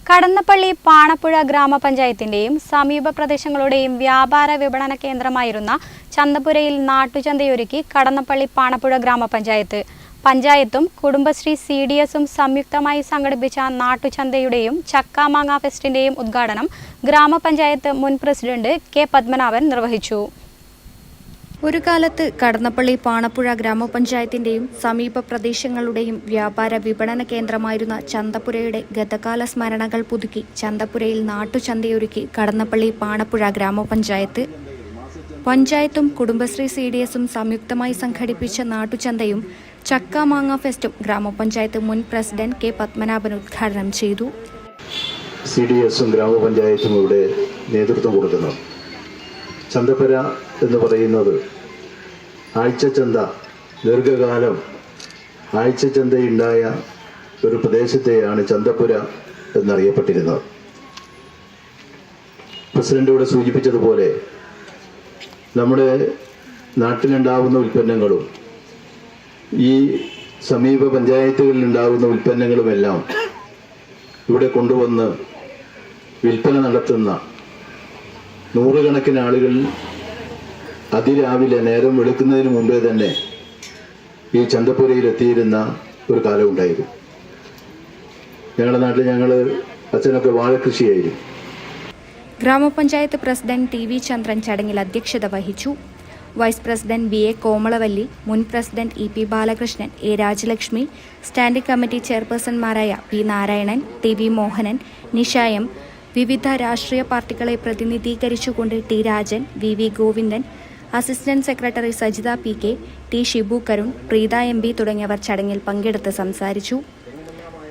കടന്നപ്പള്ളി പാണപ്പുഴ ഗ്രാമപഞ്ചായത്തിന്റെയും സമീപ പ്രദേശങ്ങളുടെയും വ്യാപാര വിപണന കേന്ദ്രമായിരുന്ന ചന്തപുരയിൽ നാട്ടുചന്തയൊരുക്കി കടന്നപ്പള്ളി പാണപ്പുഴ ഗ്രാമപഞ്ചായത്ത്. പഞ്ചായത്തും കുടുംബശ്രീ CDSഉം സംയുക്തമായി സംഘടിപ്പിച്ച നാട്ടുചന്തയുടെയും ചക്കാമാങ്ങ ഫെസ്റ്റിന്റെയും ഉദ്ഘാടനം ഗ്രാമപഞ്ചായത്ത് മുൻ പ്രസിഡന്റ് K. പത്മനാഭൻ നിർവഹിച്ചു. ഒരു കാലത്ത് കടന്നപ്പള്ളി പാണപ്പുഴ ഗ്രാമപഞ്ചായത്തിന്റെയും സമീപ പ്രദേശങ്ങളുടെയും വ്യാപാര വിപണന കേന്ദ്രമായിരുന്ന ചന്തപുരയുടെ ഗതകാല സ്മരണകൾ പുതുക്കി ചന്തപുരയിൽ നാട്ടുചന്തയൊരുക്കി കടന്നപ്പള്ളി പാണപ്പുഴ ഗ്രാമപഞ്ചായത്ത്. പഞ്ചായത്തും കുടുംബശ്രീ CDSഉം സംയുക്തമായി സംഘടിപ്പിച്ച നാട്ടുചന്തയും ചക്കാമാങ്ങ ഫെസ്റ്റും ഗ്രാമപഞ്ചായത്ത് മുൻ പ്രസിഡന്റ് K. പത്മനാഭൻ ഉദ്ഘാടനം ചെയ്തു. CDSഉം ഗ്രാമപഞ്ചായത്തും ഇവിടെ നേതൃത്വം കൊടുക്കുന്നു. ചന്തപുര എന്ന് പറയുന്നത് ആഴ്ചച്ചന്ത, ദീർഘകാലം ആഴ്ചച്ചന്തയുണ്ടായ ഒരു പ്രദേശത്തെയാണ് ചന്തപുര എന്നറിയപ്പെട്ടിരുന്നത്. പ്രസിഡന്റ് ഇവിടെ സൂചിപ്പിച്ചതുപോലെ നമ്മുടെ നാട്ടിലുണ്ടാവുന്ന ഉൽപ്പന്നങ്ങളും ഈ സമീപ പഞ്ചായത്തുകളിൽ ഉണ്ടാകുന്ന ഉൽപ്പന്നങ്ങളുമെല്ലാം ഇവിടെ കൊണ്ടുവന്ന് വിൽപ്പന നടത്തുന്ന നൂറുകണക്കിന് ആളുകൾ അതിരാവിലെ നേരം വെളുക്കുന്നതിന് മുമ്പേ തന്നെ ഈ ചന്തപുരയിൽ എത്തിയിരുന്ന ഒരു കാലമുണ്ടായിരുന്നു. ഞങ്ങളുടെ നാട്ടിൽ അച്ഛനൊക്കെ വാഴകൃഷിയായിരുന്നു. ഗ്രാമപഞ്ചായത്ത് പ്രസിഡന്റ് TV ചന്ദ്രൻ ചടങ്ങിൽ അധ്യക്ഷത വഹിച്ചു. വൈസ് പ്രസിഡന്റ് VA കോമളവല്ലി, മുൻ president EP Balakrishnan, A. Rajalakshmi, standing committee ചെയർപേഴ്സൺമാരായ P. Narayanan, TV Mohanan, Nisha M, വിവിധ രാഷ്ട്രീയ പാർട്ടികളെ പ്രതിനിധീകരിച്ചുകൊണ്ട് T. Rajan, VV Govindan, assistant secretary Sajitha PK, T. Shibu Karun, Preetha MP തുടങ്ങിയവർ ചടങ്ങിൽ പങ്കെടുത്ത് സംസാരിച്ചു.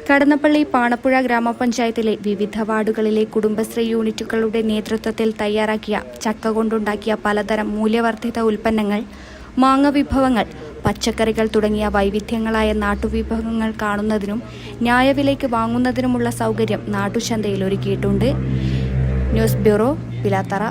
കടന്നപ്പള്ളി പാണപ്പുഴ ഗ്രാമപഞ്ചായത്തിലെ വിവിധ വാർഡുകളിലെ കുടുംബശ്രീ യൂണിറ്റുകളുടെ നേതൃത്വത്തിൽ തയ്യാറാക്കിയ ചക്ക കൊണ്ടുണ്ടാക്കിയ പലതരം മൂല്യവർദ്ധിത ഉൽപ്പന്നങ്ങൾ, മാങ്ങ വിഭവങ്ങൾ, പച്ചക്കറികൾ തുടങ്ങിയ വൈവിധ്യങ്ങളായ നാട്ടുവിഭവങ്ങൾ കാണുന്നതിനും ന്യായവിലയ്ക്ക് വാങ്ങുന്നതിനുമുള്ള സൗകര്യം നാട്ടുചന്തയിൽ ഒരുക്കിയിട്ടുണ്ട്. News bureau, Pilathara.